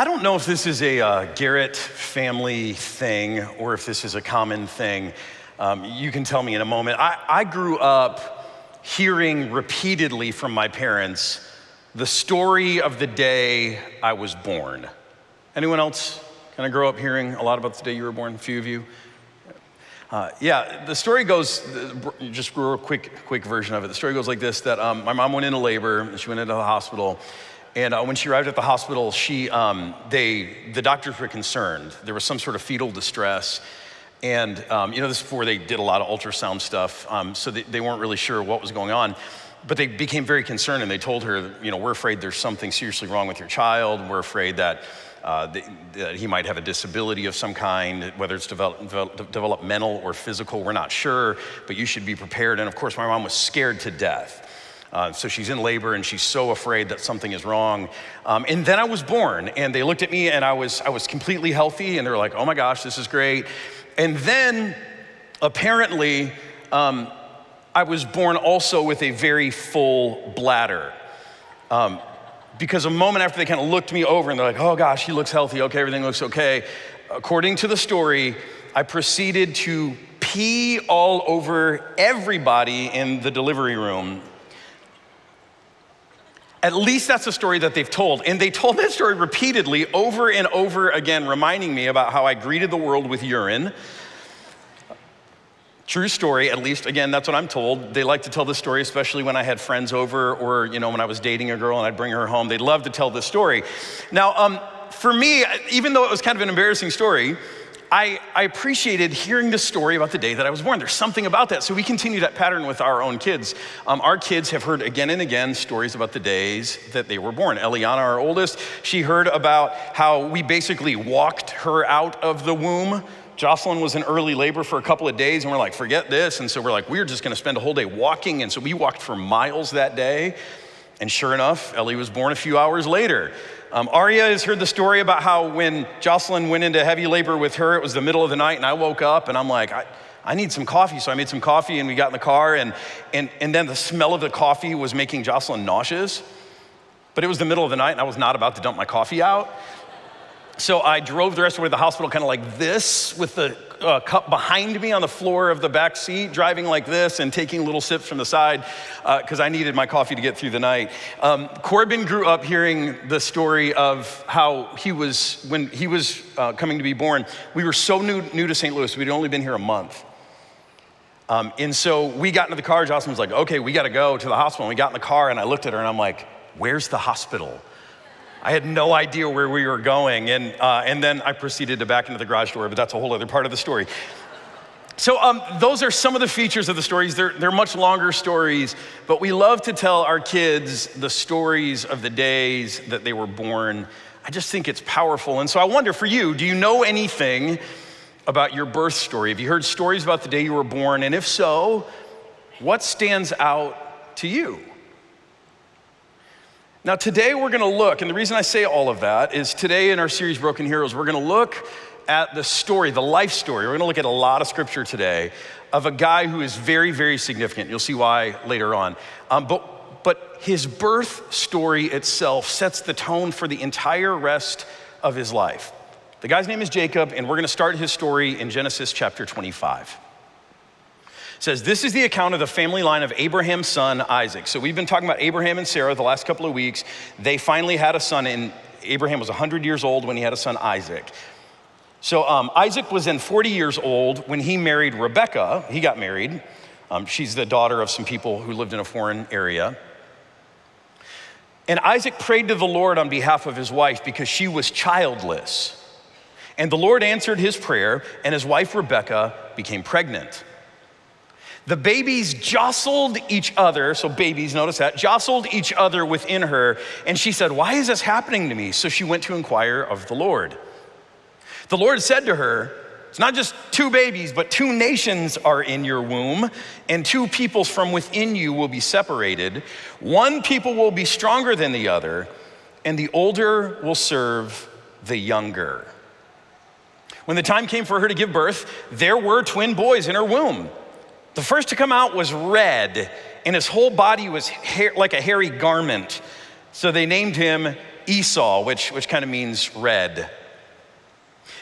I don't know if this is a Garrett family thing or if this is a common thing. You can tell me in a moment. I grew up hearing repeatedly from my parents the story of the day I was born. Anyone else kind of grow up hearing a lot about the day you were born? A few of you? Yeah, the story goes, just a real quick version of it. The story goes like this, that my mom went into labor, and she went into the hospital, and when she arrived at the hospital, the doctors were concerned. There was some sort of fetal distress, and this is before they did a lot of ultrasound stuff, so they weren't really sure what was going on, but they became very concerned, and they told her, we're afraid there's something seriously wrong with your child. We're afraid that he might have a disability of some kind, whether it's developmental or physical, we're not sure, but you should be prepared. And of course, my mom was scared to death. So she's in labor and she's so afraid that something is wrong. And then I was born, and they looked at me, and I was completely healthy, and they were like, oh my gosh, this is great. And then apparently, I was born also with a very full bladder. Because a moment after they kind of looked me over and they're like, oh gosh, he looks healthy, okay, everything looks okay. According to the story, I proceeded to pee all over everybody in the delivery room. At least that's the story that they've told. And they told that story repeatedly over and over again, reminding me about how I greeted the world with urine. True story, at least, again, that's what I'm told. They like to tell this story, especially when I had friends over or, when I was dating a girl and I'd bring her home. They'd love to tell this story. Now, for me, even though it was kind of an embarrassing story, I appreciated hearing the story about the day that I was born. There's something about that. So we continue that pattern with our own kids. Our kids have heard again and again stories about the days that they were born. Eliana, our oldest, she heard about how we basically walked her out of the womb. Jocelyn was in early labor for a couple of days, and we're like, forget this. And so we're like, we're just gonna spend a whole day walking. And so we walked for miles that day. And sure enough, Ellie was born a few hours later. Aria has heard the story about how when Jocelyn went into heavy labor with her, it was the middle of the night, and I woke up and I'm like, I need some coffee. So I made some coffee, and we got in the car, and then the smell of the coffee was making Jocelyn nauseous. But it was the middle of the night, and I was not about to dump my coffee out. So I drove the rest of the way to the hospital kind of like this, with the cup behind me on the floor of the back seat, driving like this and taking little sips from the side because I needed my coffee to get through the night. Corbin grew up hearing the story of how when he was coming to be born, we were so new to St. Louis, we'd only been here a month. And so we got into the car, Jocelyn was like, okay, we gotta go to the hospital. And we got in the car and I looked at her and I'm like, where's the hospital? I had no idea where we were going, and then I proceeded to back into the garage door, but that's a whole other part of the story. So those are some of the features of the stories. They're much longer stories, but we love to tell our kids the stories of the days that they were born. I just think it's powerful. And so I wonder for you, do you know anything about your birth story? Have you heard stories about the day you were born? And if so, what stands out to you? Now today we're gonna look, and the reason I say all of that is today in our series Broken Heroes, we're gonna look at the story, the life story. We're gonna look at a lot of scripture today of a guy who is very, very significant. You'll see why later on. But his birth story itself sets the tone for the entire rest of his life. The guy's name is Jacob, and we're gonna start his story in Genesis chapter 25. It says, this is the account of the family line of Abraham's son, Isaac. So we've been talking about Abraham and Sarah the last couple of weeks. They finally had a son, and Abraham was 100 years old when he had a son, Isaac. So Isaac was then 40 years old when he married Rebekah. He got married. She's the daughter of some people who lived in a foreign area. And Isaac prayed to the Lord on behalf of his wife because she was childless. And the Lord answered his prayer, and his wife Rebekah became pregnant. The babies jostled each other, so babies, notice that, jostled each other within her, and she said, why is this happening to me? So she went to inquire of the Lord. The Lord said to her, it's not just two babies, but two nations are in your womb, and two peoples from within you will be separated. One people will be stronger than the other, and the older will serve the younger. When the time came for her to give birth, there were twin boys in her womb. The first to come out was red, and his whole body was like a hairy garment. So they named him Esau, which kind of means red.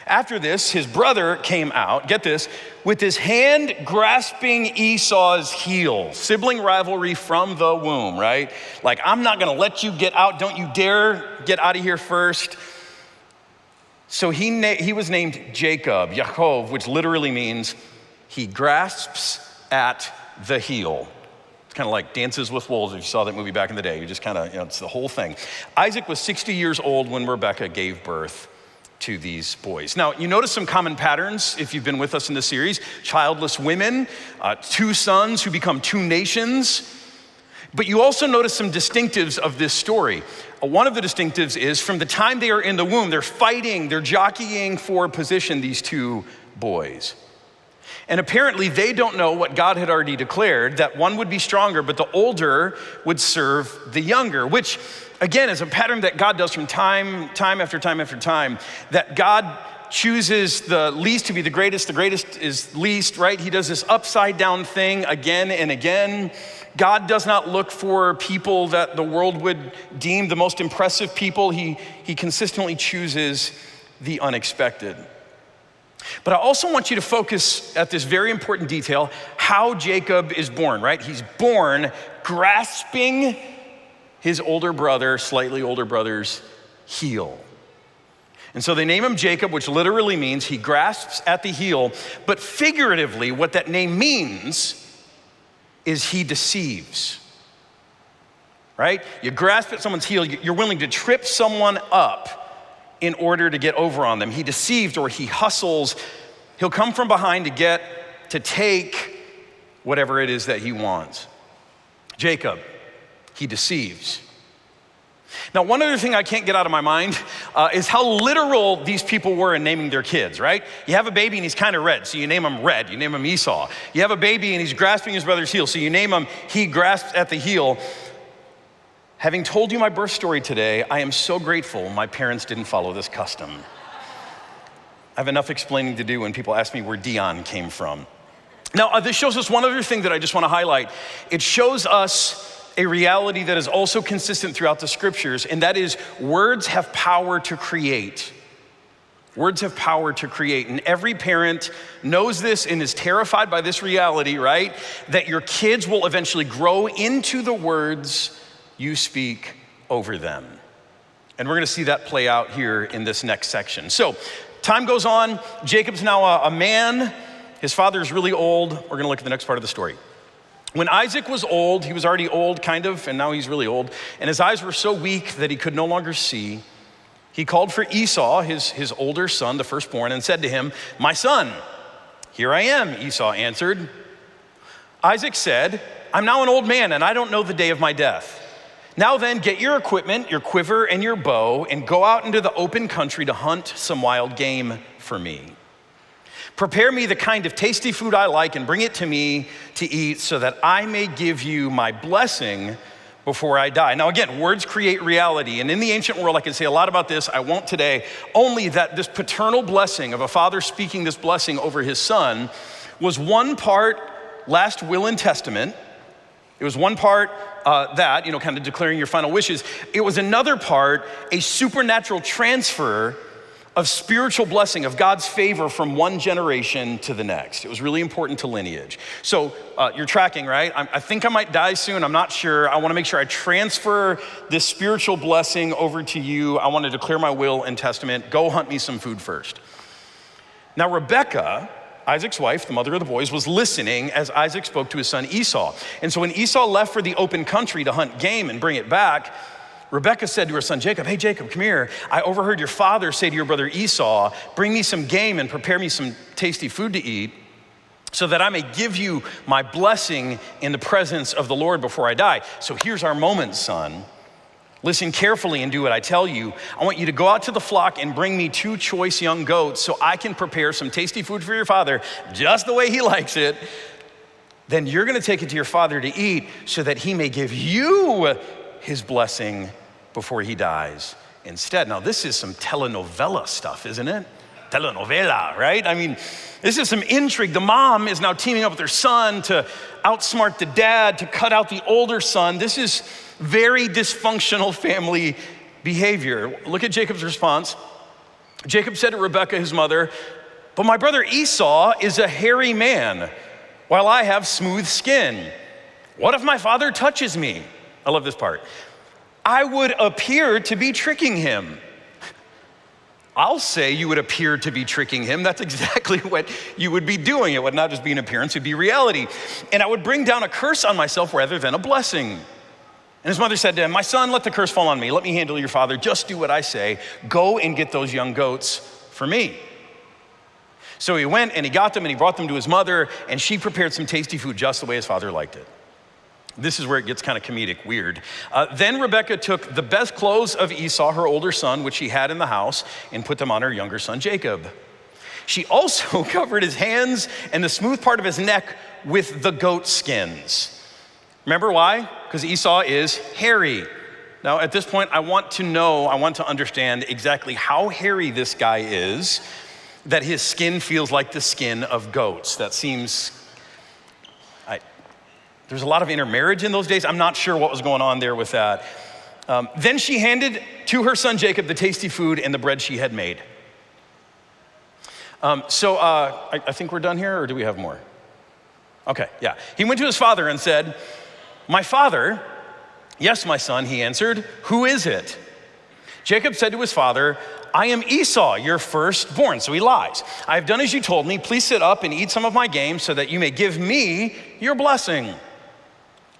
After this, his brother came out, get this, with his hand grasping Esau's heel. Sibling rivalry from the womb, right? Like, I'm not gonna let you get out. Don't you dare get out of here first. So he was named Jacob, Yaakov, which literally means he grasps at the heel. It's kind of like Dances with Wolves, if you saw that movie back in the day. You just kind of, it's the whole thing. Isaac was 60 years old when Rebekah gave birth to these boys. Now, you notice some common patterns if you've been with us in this series. Childless women, 2 sons who become 2 nations. But you also notice some distinctives of this story. One of the distinctives is from the time they are in the womb, they're fighting, they're jockeying for position, these 2 boys. And apparently they don't know what God had already declared, that one would be stronger, but the older would serve the younger, which again is a pattern that God does from time after time, that God chooses the least to be the greatest is least, right? He does this upside down thing again and again. God does not look for people that the world would deem the most impressive people. He consistently chooses the unexpected. But I also want you to focus at this very important detail, how Jacob is born, right? He's born grasping his older brother, slightly older brother's heel. And so they name him Jacob, which literally means he grasps at the heel. But figuratively, what that name means is he deceives, right? You grasp at someone's heel, you're willing to trip someone up in order to get over on them. He deceives or he hustles. He'll come from behind to take whatever it is that he wants. Jacob, he deceives. Now, one other thing I can't get out of my mind is how literal these people were in naming their kids, right? You have a baby and he's kind of red, so you name him Red, you name him Esau. You have a baby and he's grasping his brother's heel, so you name him, he grasps at the heel. Having told you my birth story today, I am so grateful my parents didn't follow this custom. I have enough explaining to do when people ask me where Dion came from. Now, this shows us one other thing that I just want to highlight. It shows us a reality that is also consistent throughout the scriptures, and that is words have power to create. Words have power to create, and every parent knows this and is terrified by this reality, right? That your kids will eventually grow into the words you speak over them. And we're gonna see that play out here in this next section. So, time goes on, Jacob's now a man, his father is really old. We're gonna look at the next part of the story. When Isaac was old, he was already old, kind of, and now he's really old, and his eyes were so weak that he could no longer see. He called for Esau, his older son, the firstborn, and said to him, "My son, here I am," Esau answered. Isaac said, "I'm now an old man, and I don't know the day of my death. Now then, get your equipment, your quiver, and your bow, and go out into the open country to hunt some wild game for me. Prepare me the kind of tasty food I like and bring it to me to eat so that I may give you my blessing before I die." Now again, words create reality. And in the ancient world, I can say a lot about this. I won't today. Only that this paternal blessing of a father speaking this blessing over his son was one part last will and testament. It was one part that, kind of declaring your final wishes. It was another part, a supernatural transfer of spiritual blessing, of God's favor from one generation to the next. It was really important to lineage. So you're tracking, right? I think I might die soon. I'm not sure. I want to make sure I transfer this spiritual blessing over to you. I want to declare my will and testament. Go hunt me some food first. Now, Rebekah, Isaac's wife, the mother of the boys, was listening as Isaac spoke to his son Esau. And so when Esau left for the open country to hunt game and bring it back, Rebekah said to her son Jacob, "Hey Jacob, come here. I overheard your father say to your brother Esau, bring me some game and prepare me some tasty food to eat so that I may give you my blessing in the presence of the Lord before I die. So here's our moment, son. Listen carefully and do what I tell you. I want you to go out to the flock and bring me 2 choice young goats so I can prepare some tasty food for your father just the way he likes it. Then you're gonna take it to your father to eat so that he may give you his blessing before he dies instead." Now this is some telenovela stuff, isn't it? Telenovela, right? I mean, this is some intrigue. The mom is now teaming up with her son to outsmart the dad, to cut out the older son. This is very dysfunctional family behavior. Look at Jacob's response. Jacob said to Rebekah, his mother, "But my brother Esau is a hairy man, while I have smooth skin. What if my father touches me?" I love this part. "I would appear to be tricking him." I'll say you would appear to be tricking him. That's exactly what you would be doing. It would not just be an appearance, it'd be reality. "And I would bring down a curse on myself rather than a blessing." And his mother said to him, "My son, let the curse fall on me. Let me handle your father. Just do what I say. Go and get those young goats for me." So he went and he got them and he brought them to his mother, and she prepared some tasty food just the way his father liked it. This is where it gets kind of comedic, weird. Then Rebekah took the best clothes of Esau, her older son, which she had in the house, and put them on her younger son, Jacob. She also covered his hands and the smooth part of his neck with the goat skins. Remember why? Because Esau is hairy. Now, at this point, I want to understand exactly how hairy this guy is, that his skin feels like the skin of goats. That seems, there's a lot of intermarriage in those days. I'm not sure what was going on there with that. Then she handed to her son Jacob the tasty food and the bread she had made. I think we're done here, or do we have more? Okay, yeah. He went to his father and said, "My father." "Yes, my son," he answered. "Who is it?" Jacob said to his father, "I am Esau, your firstborn." So he lies. "I have done as you told me. Please sit up and eat some of my game so that you may give me your blessing."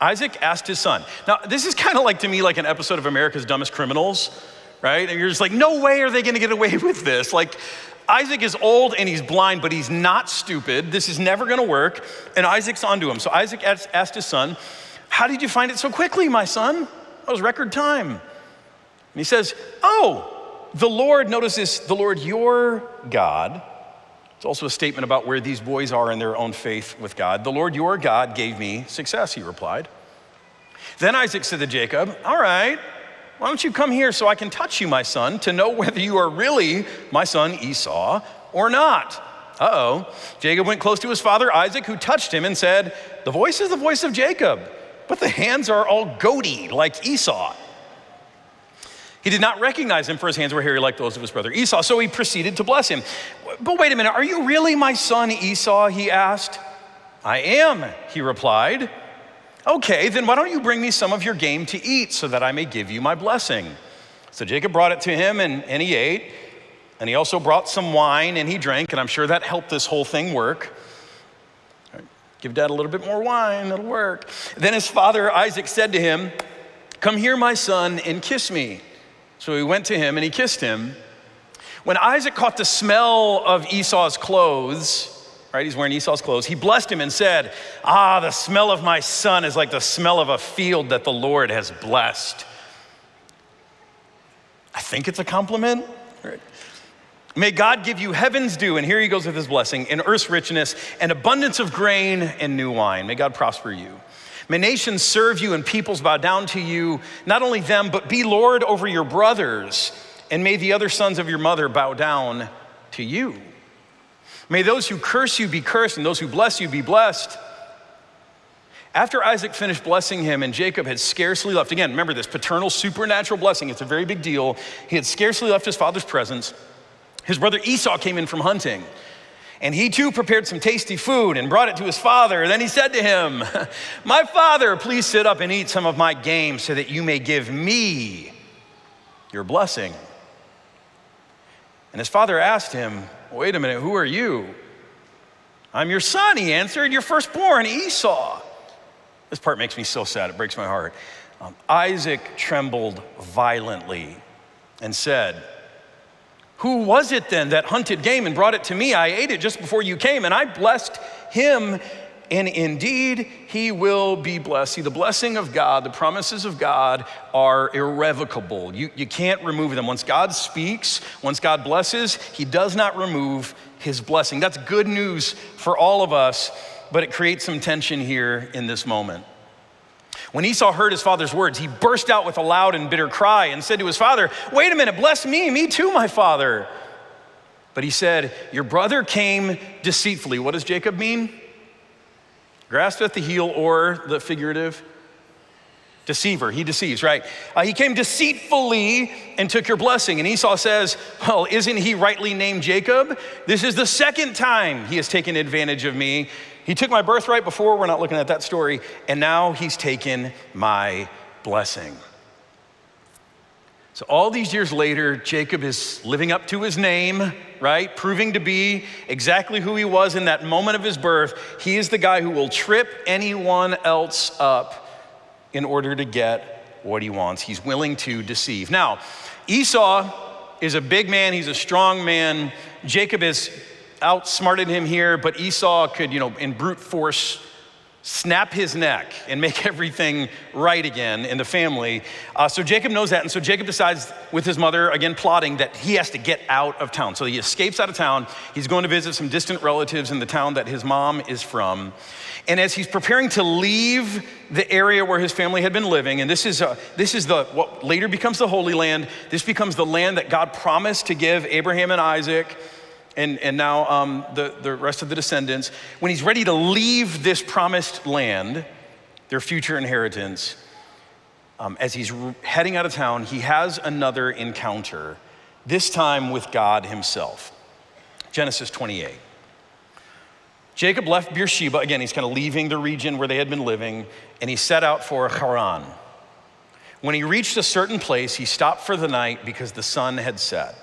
Isaac asked his son. Now, this is kind of like, to me, like an episode of America's Dumbest Criminals, right? And you're just like, no way are they gonna get away with this. Like, Isaac is old and he's blind, but he's not stupid. This is never gonna work. And Isaac's onto him. So Isaac asked his son, "How did you find it so quickly, my son? That was record time." And he says, "Oh, the Lord," notice this, "the Lord your God." It's also a statement about where these boys are in their own faith with God. "The Lord your God gave me success," he replied. Then Isaac said to Jacob, "All right, why don't you come here so I can touch you, my son, to know whether you are really my son Esau or not." Uh-oh. Jacob went close to his father Isaac, who touched him and said, "The voice is the voice of Jacob, but the hands are all goaty like Esau." He did not recognize him, for his hands were hairy like those of his brother Esau, so he proceeded to bless him. "But wait a minute, are you really my son Esau?" he asked. "I am," he replied. "Okay, then why don't you bring me some of your game to eat so that I may give you my blessing?" So Jacob brought it to him and he ate, and he also brought some wine and he drank, and I'm sure that helped this whole thing work. Give dad a little bit more wine, it'll work. Then his father Isaac said to him, "Come here, my son, and kiss me." So he went to him and he kissed him. When Isaac caught the smell of Esau's clothes, right, he's wearing Esau's clothes, he blessed him and said, "Ah, the smell of my son is like the smell of a field that the Lord has blessed." I think it's a compliment. Right? "May God give you heaven's dew," and here he goes with his blessing, "and earth's richness, and abundance of grain and new wine. May God prosper you. May nations serve you and peoples bow down to you. Not only them, but be Lord over your brothers. And may the other sons of your mother bow down to you. May those who curse you be cursed, and those who bless you be blessed." After Isaac finished blessing him and Jacob had scarcely left, again, remember this paternal supernatural blessing, it's a very big deal. He had scarcely left his father's presence. His brother Esau came in from hunting. And he too prepared some tasty food and brought it to his father. Then he said to him, "My father, please sit up and eat some of my game so that you may give me your blessing." And his father asked him, "Wait a minute, who are you?" "I'm your son," he answered, "your firstborn, Esau." This part makes me so sad, it breaks my heart. Isaac trembled violently and said, "Who was it then that hunted game and brought it to me? I ate it just before you came, and I blessed him, and indeed he will be blessed." See, the blessing of God, the promises of God are irrevocable. You can't remove them. Once God speaks, once God blesses, he does not remove his blessing. That's good news for all of us, but it creates some tension here in this moment. When Esau heard his father's words, he burst out with a loud and bitter cry and said to his father, "Wait a minute, bless me too, my father." But he said, "Your brother came deceitfully." What does Jacob mean? Grasped at the heel, or the figurative? Deceiver, he deceives, right? He came deceitfully and took your blessing. And Esau says, well, isn't he rightly named Jacob? This is the second time he has taken advantage of me. He took my birthright before, we're not looking at that story, and now he's taken my blessing. So all these years later, Jacob is living up to his name, right? Proving to be exactly who he was in that moment of his birth. He is the guy who will trip anyone else up in order to get what he wants. He's willing to deceive. Now, Esau is a big man. He's a strong man. Jacob has outsmarted him here, but Esau could, in brute force, snap his neck and make everything right again in the family. So Jacob knows that, and so Jacob decides with his mother, again plotting, that he has to get out of town. So he escapes out of town. He's going to visit some distant relatives in the town that his mom is from. And as he's preparing to leave the area where his family had been living, and this is what later becomes the Holy Land. This becomes the land that God promised to give Abraham and Isaac, and now the rest of the descendants. When he's ready to leave this promised land, their future inheritance, as he's heading out of town, he has another encounter, this time with God himself. Genesis 28. Jacob left Beersheba, again, he's kind of leaving the region where they had been living, and he set out for Haran. When he reached a certain place, he stopped for the night because the sun had set.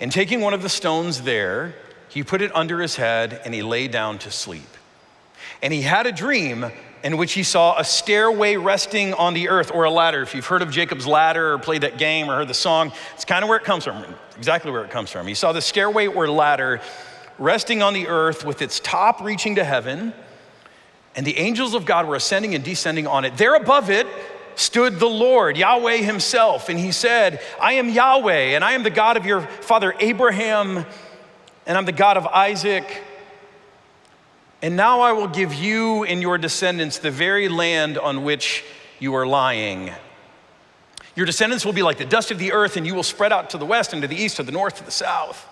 And taking one of the stones there, he put it under his head and he lay down to sleep. And he had a dream in which he saw a stairway resting on the earth, or a ladder. If you've heard of Jacob's ladder or played that game or heard the song, it's kind of where it comes from, exactly where it comes from. He saw the stairway or ladder resting on the earth with its top reaching to heaven, and the angels of God were ascending and descending on it. There above it stood the Lord, Yahweh himself, and he said, I am Yahweh, and I am the God of your father Abraham, and I'm the God of Isaac. And now I will give you and your descendants the very land on which you are lying. Your descendants will be like the dust of the earth, and you will spread out to the west and to the east, to the north, to the south.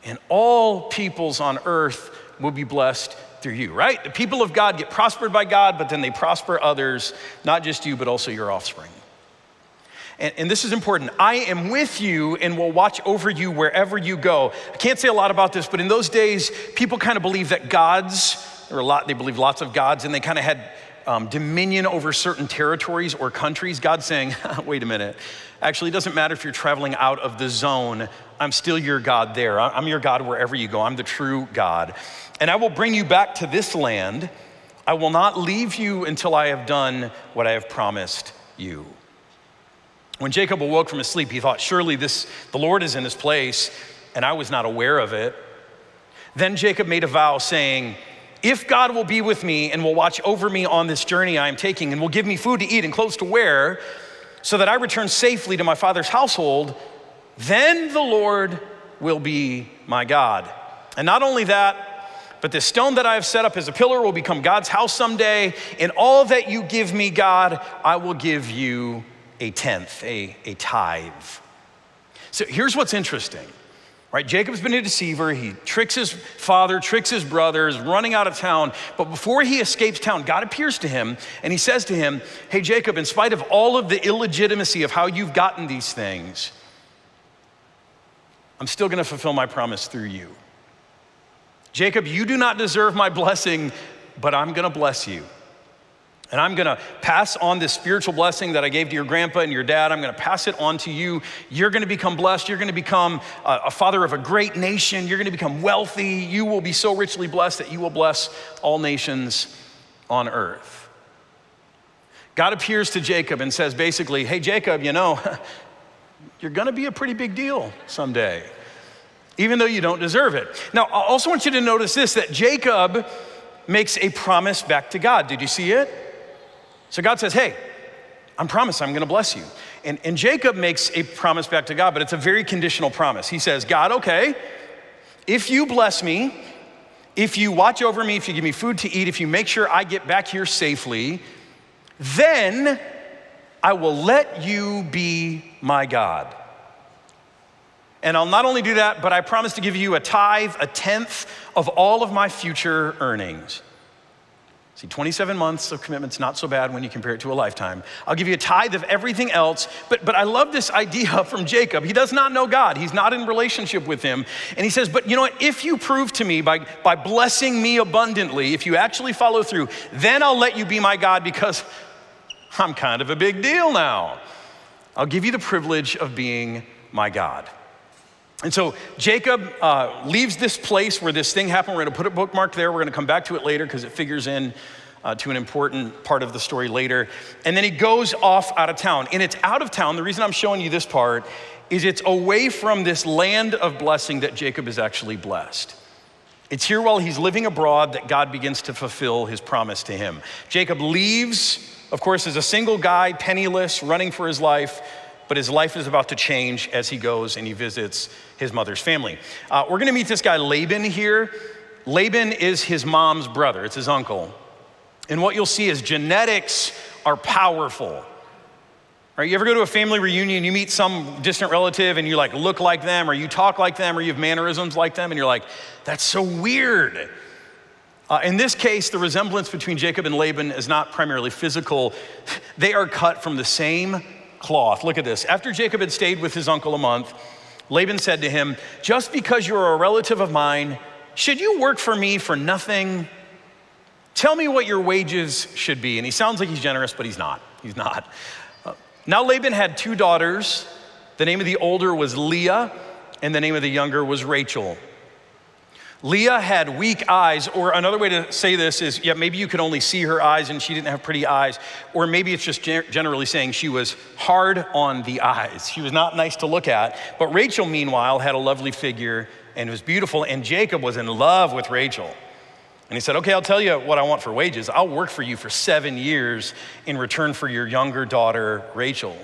And all peoples on earth will be blessed through you, right? The people of God get prospered by God, but then they prosper others, not just you, but also your offspring. And this is important. I am with you and will watch over you wherever you go. I can't say a lot about this, but in those days, people kind of believed that they believed lots of gods, and they kind of had dominion over certain territories or countries. God's saying, wait a minute. Actually, it doesn't matter if you're traveling out of the zone. I'm still your God there. I'm your God wherever you go. I'm the true God. And I will bring you back to this land. I will not leave you until I have done what I have promised you. When Jacob awoke from his sleep, he thought, surely the Lord is in this place, and I was not aware of it. Then Jacob made a vow saying, if God will be with me and will watch over me on this journey I am taking and will give me food to eat and clothes to wear so that I return safely to my father's household, then the Lord will be my God. And not only that, but this stone that I have set up as a pillar will become God's house someday. In all that you give me, God, I will give you a tenth, a tithe. So here's what's interesting. Right, Jacob's been a deceiver. He tricks his father, tricks his brothers, running out of town. But before he escapes town, God appears to him and he says to him, hey, Jacob, in spite of all of the illegitimacy of how you've gotten these things, I'm still gonna fulfill my promise through you. Jacob, you do not deserve my blessing, but I'm gonna bless you. And I'm gonna pass on this spiritual blessing that I gave to your grandpa and your dad. I'm gonna pass it on to you. You're gonna become blessed. You're gonna become a father of a great nation. You're gonna become wealthy. You will be so richly blessed that you will bless all nations on earth. God appears to Jacob and says basically, hey, Jacob, you're gonna be a pretty big deal someday, even though you don't deserve it. Now, I also want you to notice this, that Jacob makes a promise back to God. Did you see it? So God says, hey, I'm gonna bless you. And Jacob makes a promise back to God, but it's a very conditional promise. He says, God, okay, if you bless me, if you watch over me, if you give me food to eat, if you make sure I get back here safely, then I will let you be my God. And I'll not only do that, but I promise to give you a tithe, a tenth of all of my future earnings. See, 27 months of commitment's not so bad when you compare it to a lifetime. I'll give you a tithe of everything else. But I love this idea from Jacob. He does not know God. He's not in relationship with him. And he says, but you know what? If you prove to me by blessing me abundantly, if you actually follow through, then I'll let you be my God because I'm kind of a big deal now. I'll give you the privilege of being my God. And so Jacob leaves this place where this thing happened. We're going to put a bookmark there. We're going to come back to it later because it figures in to an important part of the story later. And then he goes off out of town. And it's out of town. The reason I'm showing you this part is it's away from this land of blessing that Jacob is actually blessed. It's here while he's living abroad that God begins to fulfill his promise to him. Jacob leaves, of course, as a single guy, penniless, running for his life. But his life is about to change as he goes and he visits his mother's family. We're gonna meet this guy Laban here. Laban is his mom's brother, it's his uncle. And what you'll see is genetics are powerful. Right? You ever go to a family reunion, you meet some distant relative and you like look like them or you talk like them or you have mannerisms like them and you're like, that's so weird. In this case, the resemblance between Jacob and Laban is not primarily physical. They are cut from the same cloth. Look at this. After Jacob had stayed with his uncle a month, Laban said to him, just because you're a relative of mine, should you work for me for nothing? Tell me what your wages should be. And he sounds like he's generous, but he's not. He's not. Now Laban had 2 daughters. The name of the older was Leah, and the name of the younger was Rachel. Leah had weak eyes, or another way to say this is, yeah, maybe you could only see her eyes and she didn't have pretty eyes, or maybe it's just generally saying she was hard on the eyes. She was not nice to look at, but Rachel, meanwhile, had a lovely figure and was beautiful, and Jacob was in love with Rachel. And he said, okay, I'll tell you what I want for wages. I'll work for you for 7 years in return for your younger daughter, Rachel.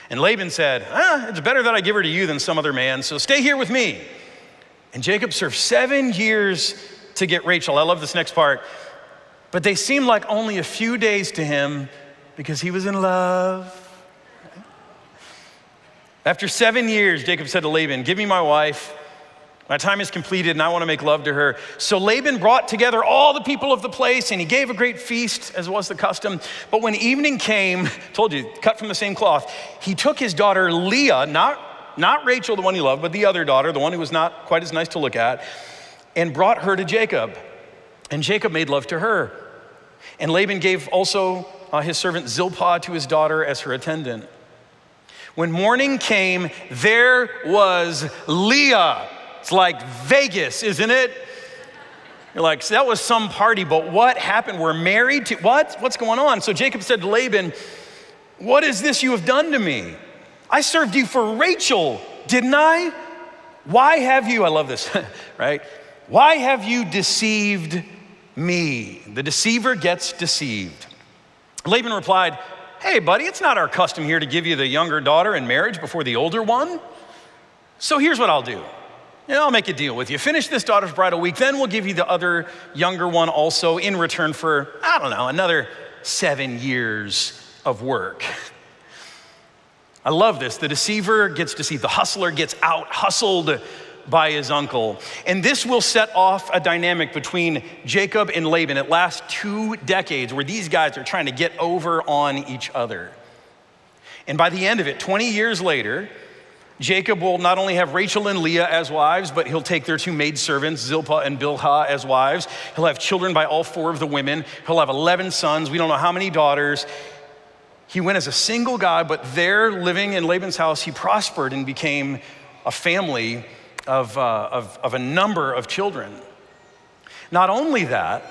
And Laban said, it's better that I give her to you than some other man, so stay here with me. And Jacob served 7 years to get Rachel. I love this next part. But they seemed like only a few days to him because he was in love. After 7 years, Jacob said to Laban, give me my wife. My time is completed and I want to make love to her. So Laban brought together all the people of the place and he gave a great feast as was the custom. But when evening came, told you, cut from the same cloth, he took his daughter Leah, not Rachel, the one he loved, but the other daughter, the one who was not quite as nice to look at, and brought her to Jacob. And Jacob made love to her. And Laban gave also his servant Zilpah to his daughter as her attendant. When morning came, there was Leah. It's like Vegas, isn't it? You're like, so that was some party, but what happened? We're married to, what? What's going on? So Jacob said to Laban, what is this you have done to me? I served you for Rachel, didn't I? Why have you, I love this, right? Why have you deceived me? The deceiver gets deceived. Laban replied, hey buddy, it's not our custom here to give you the younger daughter in marriage before the older one. So here's what I'll do. I'll make a deal with you. Finish this daughter's bridal week, then we'll give you the other younger one also in return for, I don't know, another 7 years of work. I love this. The deceiver gets deceived. The hustler gets out hustled by his uncle. And this will set off a dynamic between Jacob and Laban. It lasts 2 decades where these guys are trying to get over on each other. And by the end of it, 20 years later, Jacob will not only have Rachel and Leah as wives, but he'll take their 2 maidservants, Zilpah and Bilhah, as wives. He'll have children by all 4 of the women. He'll have 11 sons. We don't know how many daughters. He went as a single guy, but there, living in Laban's house, he prospered and became a family of a number of children. Not only that,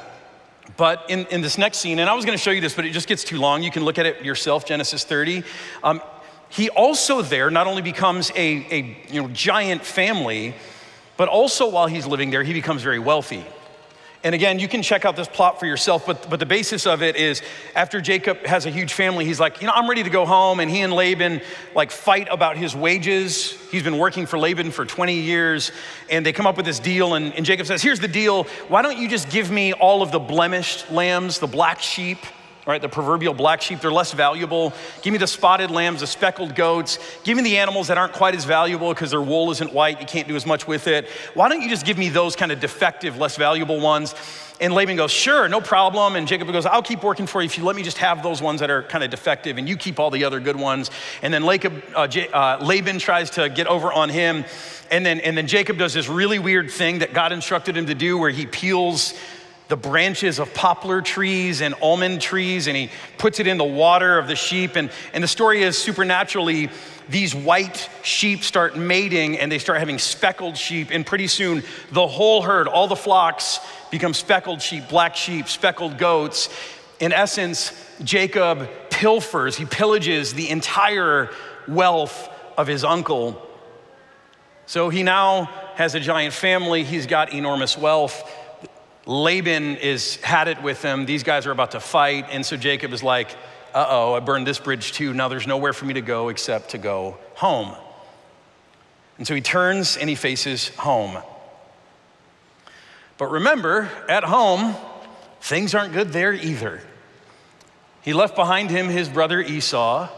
but in this next scene, and I was gonna show you this, but it just gets too long. You can look at it yourself, Genesis 30. He also there not only becomes a giant family, but also while he's living there, he becomes very wealthy. And again, you can check out this plot for yourself, but the basis of it is after Jacob has a huge family, he's like, I'm ready to go home. And he and Laban fight about his wages. He's been working for Laban for 20 years and they come up with this deal. And Jacob says, here's the deal. Why don't you just give me all of the blemished lambs, the black sheep, right? The proverbial black sheep, they're less valuable. Give me the spotted lambs, the speckled goats. Give me the animals that aren't quite as valuable because their wool isn't white. You can't do as much with it. Why don't you just give me those kind of defective, less valuable ones? And Laban goes, sure, no problem. And Jacob goes, I'll keep working for you if you let me just have those ones that are kind of defective and you keep all the other good ones. And then Laban tries to get over on him. And then Jacob does this really weird thing that God instructed him to do where he peels the branches of poplar trees and almond trees and he puts it in the water of the sheep. And the story is supernaturally, these white sheep start mating and they start having speckled sheep. And pretty soon the whole herd, all the flocks become speckled sheep, black sheep, speckled goats. In essence, Jacob pilfers, he pillages the entire wealth of his uncle. So he now has a giant family. He's got enormous wealth. Laban is had it with him. These guys are about to fight. And so Jacob is like, uh-oh, I burned this bridge too. Now there's nowhere for me to go except to go home. And so he turns and he faces home. But remember, at home, things aren't good there either. He left behind him his brother Esau.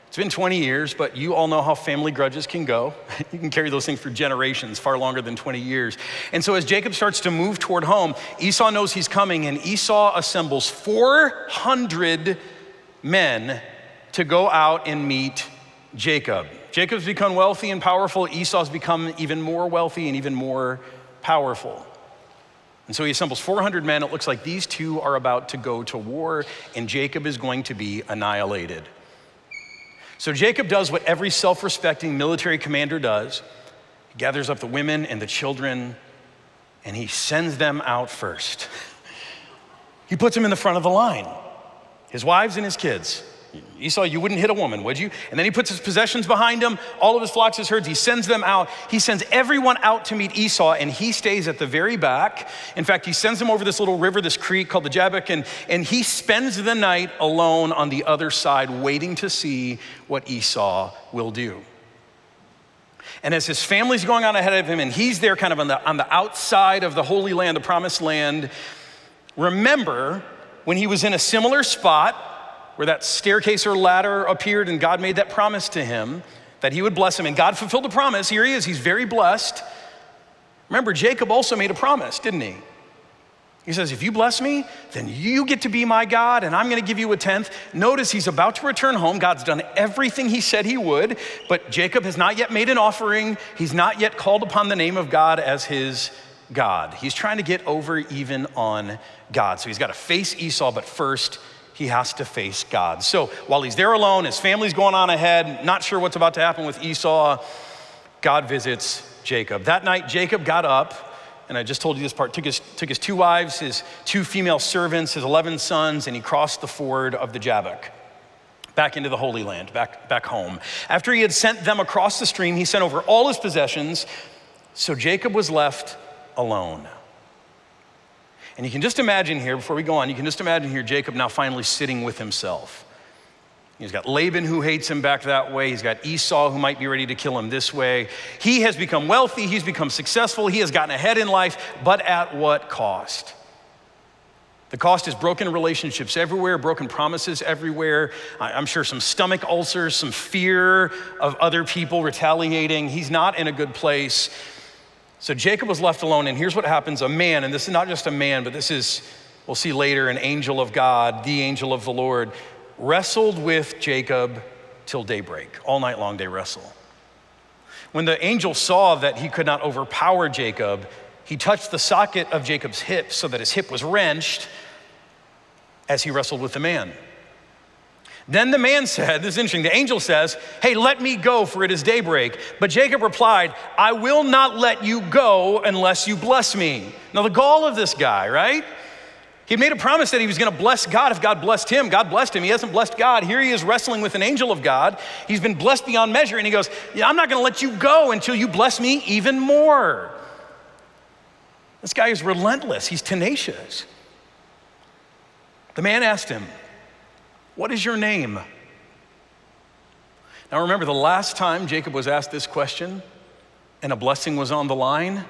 It's been 20 years, but you all know how family grudges can go. You can carry those things for generations, far longer than 20 years. And so as Jacob starts to move toward home, Esau knows he's coming, and Esau assembles 400 men to go out and meet Jacob. Jacob's become wealthy and powerful. Esau's become even more wealthy and even more powerful. And so he assembles 400 men. It looks like these two are about to go to war, and Jacob is going to be annihilated. So Jacob does what every self-respecting military commander does. He gathers up the women and the children, and he sends them out first. He puts them in the front of the line, his wives and his kids. Esau, you wouldn't hit a woman, would you? And then he puts his possessions behind him, all of his flocks, his herds, he sends them out. He sends everyone out to meet Esau, and he stays at the very back. In fact, he sends them over this little river, this creek called the Jabbok, and he spends the night alone on the other side, waiting to see what Esau will do. And as his family's going on ahead of him, and he's there kind of on the outside of the Holy Land, the Promised Land, remember when he was in a similar spot, where that staircase or ladder appeared and God made that promise to him that he would bless him, and God fulfilled the promise. Here he is, he's very blessed. Remember, Jacob also made a promise, didn't he? He says, if you bless me, then you get to be my God and I'm gonna give you a tenth. Notice he's about to return home. God's done everything he said he would, but Jacob has not yet made an offering. He's not yet called upon the name of God as his God. He's trying to get over even on God. So he's gotta face Esau, but first, he has to face God. So while he's there alone, his family's going on ahead, not sure what's about to happen with Esau, God visits Jacob. That night, Jacob got up, and I just told you this part, took his 2 wives, his 2 female servants, his 11 sons, and he crossed the ford of the Jabbok back into the Holy Land, back home. After he had sent them across the stream, he sent over all his possessions, so Jacob was left alone. And you can just imagine here, before we go on, you can just imagine here Jacob now finally sitting with himself. He's got Laban who hates him back that way. He's got Esau who might be ready to kill him this way. He has become wealthy, he's become successful, he has gotten ahead in life, but at what cost? The cost is broken relationships everywhere, broken promises everywhere. I'm sure some stomach ulcers, some fear of other people retaliating. He's not in a good place. So Jacob was left alone, and here's what happens. A man, and this is not just a man, but this is, we'll see later, an angel of God, the angel of the Lord, wrestled with Jacob till daybreak. All night long they wrestle. When the angel saw that he could not overpower Jacob, he touched the socket of Jacob's hip so that his hip was wrenched as he wrestled with the man. Then the man said, this is interesting, the angel says, hey, let me go, for it is daybreak. But Jacob replied, I will not let you go unless you bless me. Now the gall of this guy, right? He made a promise that he was gonna bless God if God blessed him. God blessed him, he hasn't blessed God. Here he is wrestling with an angel of God. He's been blessed beyond measure, and he goes, yeah, I'm not gonna let you go until you bless me even more. This guy is relentless, he's tenacious. The man asked him, what is your name? Now remember, the last time Jacob was asked this question and a blessing was on the line,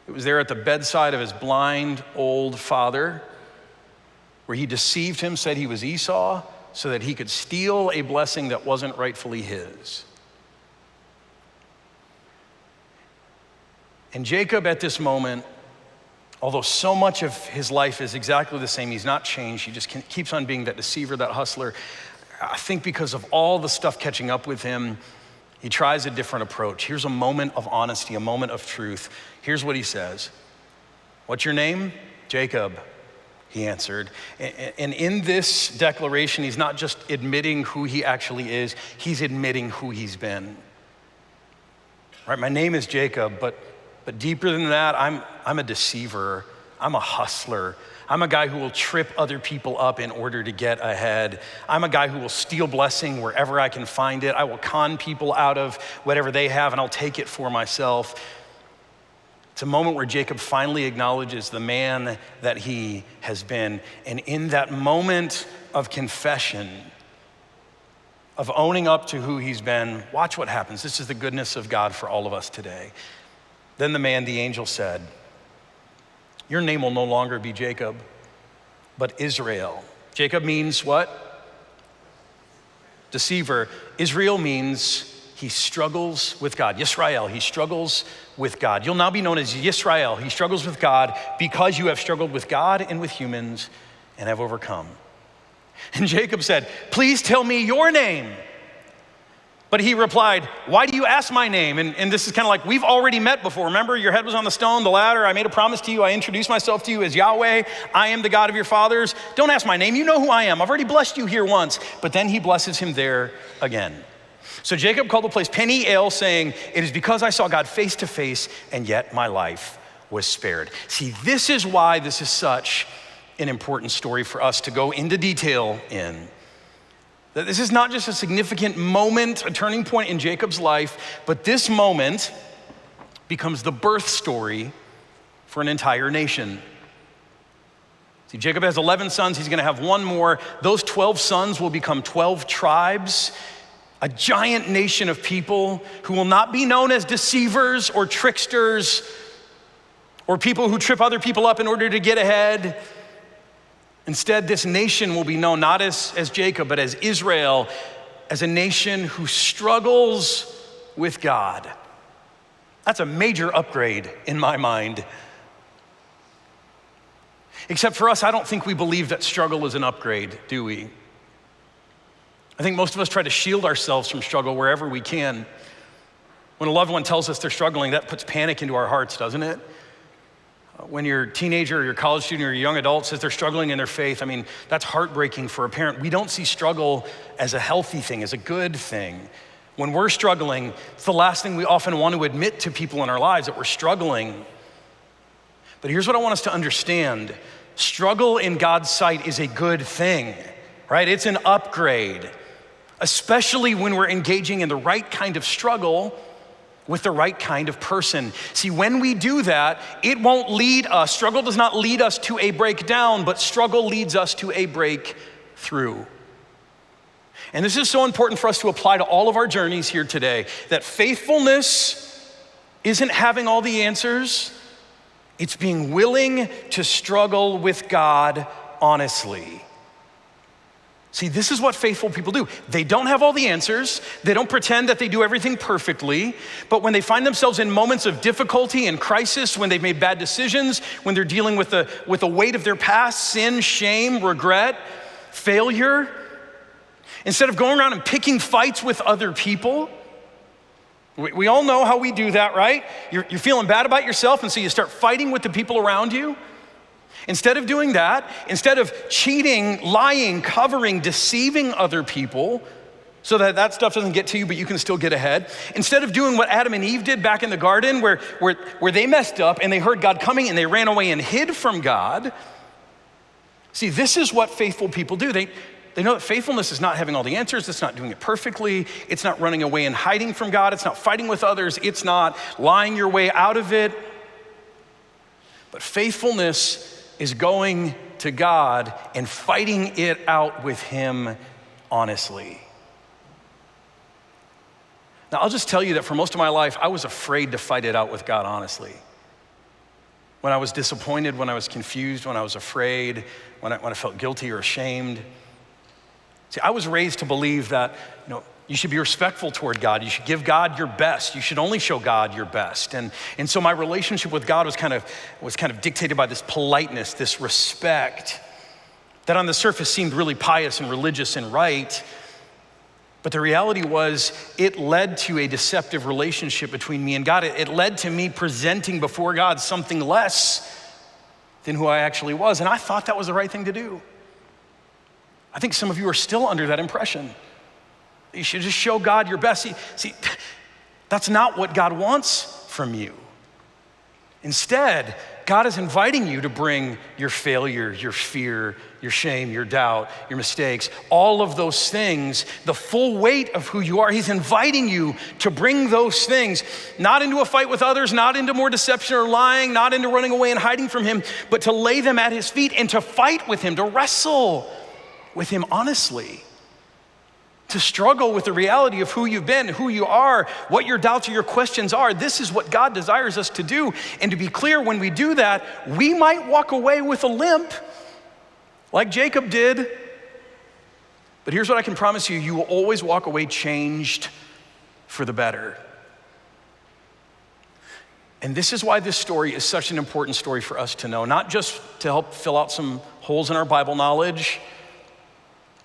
it was there at the bedside of his blind old father, where he deceived him, said he was Esau, so that he could steal a blessing that wasn't rightfully his. And Jacob at this moment although so much of his life is exactly the same, he's not changed. He just keeps on being that deceiver, that hustler. I think because of all the stuff catching up with him, he tries a different approach. Here's a moment of honesty, a moment of truth. Here's what he says. What's your name? Jacob, he answered. And in this declaration, he's not just admitting who he actually is, he's admitting who he's been. Right, my name is Jacob, but deeper than that, I'm a deceiver. I'm a hustler. I'm a guy who will trip other people up in order to get ahead. I'm a guy who will steal blessing wherever I can find it. I will con people out of whatever they have, and I'll take it for myself. It's a moment where Jacob finally acknowledges the man that he has been. And in that moment of confession, of owning up to who he's been, watch what happens. This is the goodness of God for all of us today. Then the angel said, your name will no longer be Jacob, but Israel. Jacob means what? Deceiver. Israel means he struggles with God. Yisrael, he struggles with God. You'll now be known as Yisrael. He struggles with God because you have struggled with God and with humans and have overcome. And Jacob said, please tell me your name. But he replied, why do you ask my name? And this is kind of like, we've already met before. Remember, your head was on the stone, the ladder. I made a promise to you. I introduced myself to you as Yahweh. I am the God of your fathers. Don't ask my name. You know who I am. I've already blessed you here once. But then he blesses him there again. So Jacob called the place Peniel, saying, it is because I saw God face to face, and yet my life was spared. See, this is why this is such an important story for us to go into detail in. That this is not just a significant moment, a turning point in Jacob's life, but this moment becomes the birth story for an entire nation. See, Jacob has 11 sons. He's going to have one more. Those 12 sons will become 12 tribes, a giant nation of people who will not be known as deceivers or tricksters or people who trip other people up in order to get ahead. Instead, this nation will be known not as Jacob, but as Israel, as a nation who struggles with God. That's a major upgrade in my mind. Except for us, I don't think we believe that struggle is an upgrade, do we? I think most of us try to shield ourselves from struggle wherever we can. When a loved one tells us they're struggling, that puts panic into our hearts, doesn't it? When your teenager or your college student or your young adult says they're struggling in their faith, I mean, that's heartbreaking for a parent. We don't see struggle as a healthy thing, as a good thing. When we're struggling, it's the last thing we often want to admit to people in our lives, that we're struggling. But here's what I want us to understand. Struggle in God's sight is a good thing, right? It's an upgrade, especially when we're engaging in the right kind of struggle with the right kind of person. See, when we do that, it won't lead us. Struggle does not lead us to a breakdown, but struggle leads us to a breakthrough. And this is so important for us to apply to all of our journeys here today, that faithfulness isn't having all the answers. It's being willing to struggle with God honestly. See, this is what faithful people do. They don't have all the answers. They don't pretend that they do everything perfectly. But when they find themselves in moments of difficulty and crisis, when they've made bad decisions, when they're dealing with the weight of their past, sin, shame, regret, failure, instead of going around and picking fights with other people, we all know how we do that, right? You're feeling bad about yourself, and so you start fighting with the people around you. Instead of doing that, instead of cheating, lying, covering, deceiving other people so that stuff doesn't get to you, but you can still get ahead. Instead of doing what Adam and Eve did back in the garden where they messed up and they heard God coming and they ran away and hid from God. See, this is what faithful people do. They know that faithfulness is not having all the answers. It's not doing it perfectly. It's not running away and hiding from God. It's not fighting with others. It's not lying your way out of it. But faithfulness is going to God and fighting it out with Him honestly. Now, I'll just tell you that for most of my life, I was afraid to fight it out with God honestly. When I was disappointed, when I was confused, when I was afraid, when I felt guilty or ashamed. See, I was raised to believe that, You should be respectful toward God. You should give God your best. You should only show God your best. And so my relationship with God was kind of dictated by this politeness, this respect that on the surface seemed really pious and religious and right. But the reality was it led to a deceptive relationship between me and God. It led to me presenting before God something less than who I actually was. And I thought that was the right thing to do. I think some of you are still under that impression. You should just show God your best. See, that's not what God wants from you. Instead, God is inviting you to bring your failure, your fear, your shame, your doubt, your mistakes, all of those things, the full weight of who you are. He's inviting you to bring those things, not into a fight with others, not into more deception or lying, not into running away and hiding from him, but to lay them at his feet and to fight with him, to wrestle with him honestly. To struggle with the reality of who you've been, who you are, what your doubts or your questions are. This is what God desires us to do. And to be clear, when we do that, we might walk away with a limp, like Jacob did. But here's what I can promise you, you will always walk away changed for the better. And this is why this story is such an important story for us to know, not just to help fill out some holes in our Bible knowledge.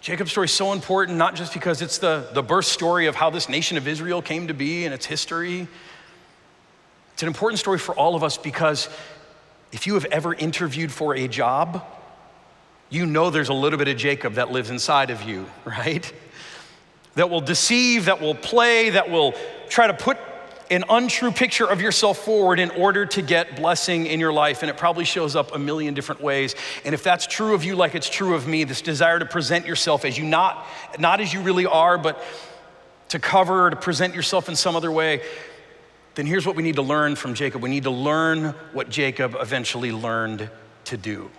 Jacob's story is so important, not just because it's the birth story of how this nation of Israel came to be and its history. It's an important story for all of us because if you have ever interviewed for a job, you know there's a little bit of Jacob that lives inside of you, right? That will deceive, that will play, that will try to put an untrue picture of yourself forward in order to get blessing in your life. And it probably shows up a million different ways. And if that's true of you like it's true of me, this desire to present yourself as you not as you really are, but to cover or to present yourself in some other way, then here's what we need to learn from Jacob. We need to learn what Jacob eventually learned to do.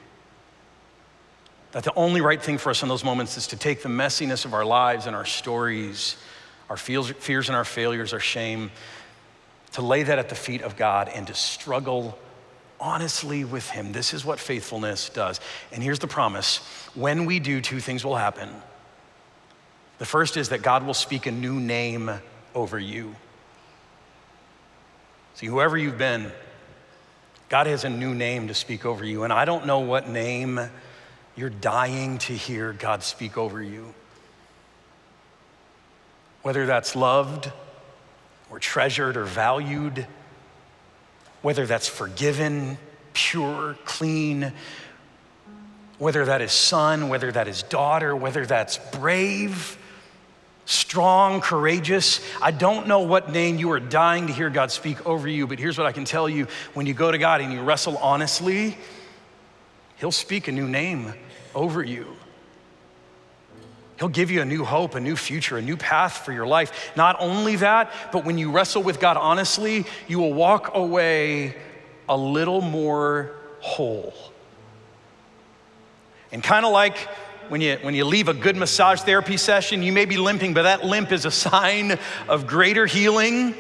That the only right thing for us in those moments is to take the messiness of our lives and our stories, our fears and our failures, our shame, to lay that at the feet of God and to struggle honestly with him. This is what faithfulness does. And here's the promise. When we do, two things will happen. The first is that God will speak a new name over you. See, whoever you've been, God has a new name to speak over you. And I don't know what name you're dying to hear God speak over you. Whether that's loved, or treasured or valued, whether that's forgiven, pure, clean, whether that is son, whether that is daughter, whether that's brave, strong, courageous. I don't know what name you are dying to hear God speak over you, but here's what I can tell you. When you go to God and you wrestle honestly, he'll speak a new name over you. He'll give you a new hope, a new future, a new path for your life. Not only that, but when you wrestle with God honestly, you will walk away a little more whole. And kind of like when you leave a good massage therapy session, you may be limping, but that limp is a sign of greater healing.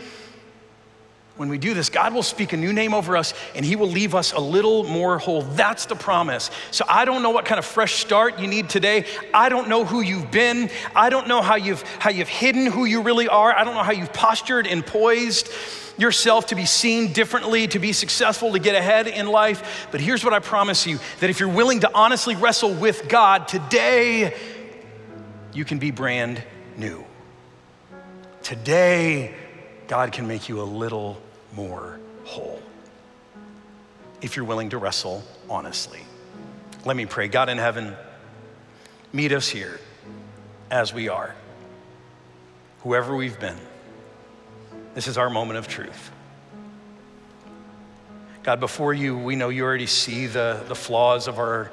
When we do this, God will speak a new name over us and he will leave us a little more whole. That's the promise. So I don't know what kind of fresh start you need today. I don't know who you've been. I don't know how you've hidden who you really are. I don't know how you've postured and poised yourself to be seen differently, to be successful, to get ahead in life. But here's what I promise you, that if you're willing to honestly wrestle with God today, you can be brand new. Today, God can make you a little more whole if you're willing to wrestle honestly. Let me pray. God in heaven, meet us here as we are, whoever we've been. This is our moment of truth. God, before you, we know you already see the flaws of our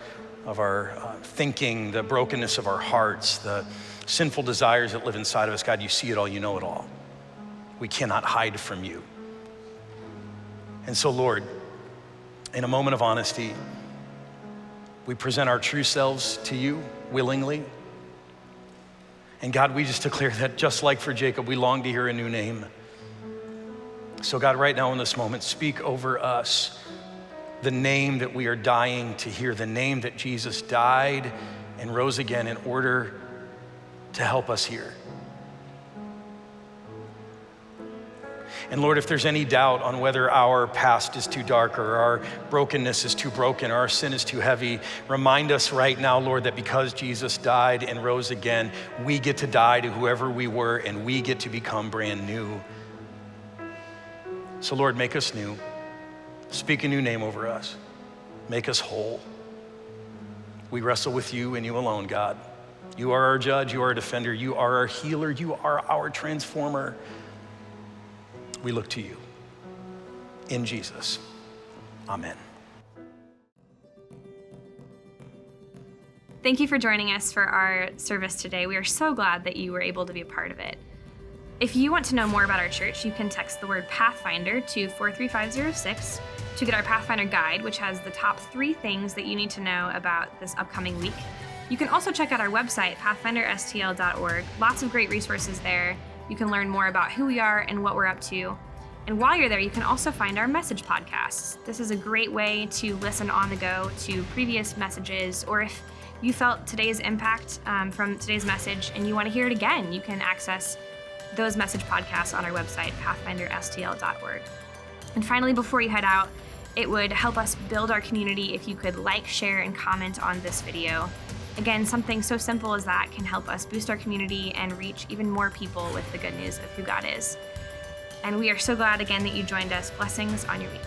thinking, the brokenness of our hearts, the sinful desires that live inside of us. God, you see it all, you know it all. We cannot hide from you. And so, Lord, in a moment of honesty, we present our true selves to you willingly. And God, we just declare that just like for Jacob, we long to hear a new name. So God, right now in this moment, speak over us the name that we are dying to hear, the name that Jesus died and rose again in order to help us hear. And Lord, if there's any doubt on whether our past is too dark or our brokenness is too broken or our sin is too heavy, remind us right now, Lord, that because Jesus died and rose again, we get to die to whoever we were and we get to become brand new. So Lord, make us new. Speak a new name over us. Make us whole. We wrestle with you and you alone, God. You are our judge, you are our defender, you are our healer, you are our transformer. We look to you. In Jesus, amen. Thank you for joining us for our service today. We are so glad that you were able to be a part of it. If you want to know more about our church, you can text the word Pathfinder to 43506 to get our Pathfinder guide, which has the top 3 things that you need to know about this upcoming week. You can also check out our website, pathfinderstl.org. Lots of great resources there. You can learn more about who we are and what we're up to. And while you're there, you can also find our message podcasts. This is a great way to listen on the go to previous messages, or if you felt today's impact from today's message and you want to hear it again, you can access those message podcasts on our website, pathfinderstl.org. And finally, before you head out, it would help us build our community if you could like, share, and comment on this video. Again, something so simple as that can help us boost our community and reach even more people with the good news of who God is. And we are so glad again that you joined us. Blessings on your week.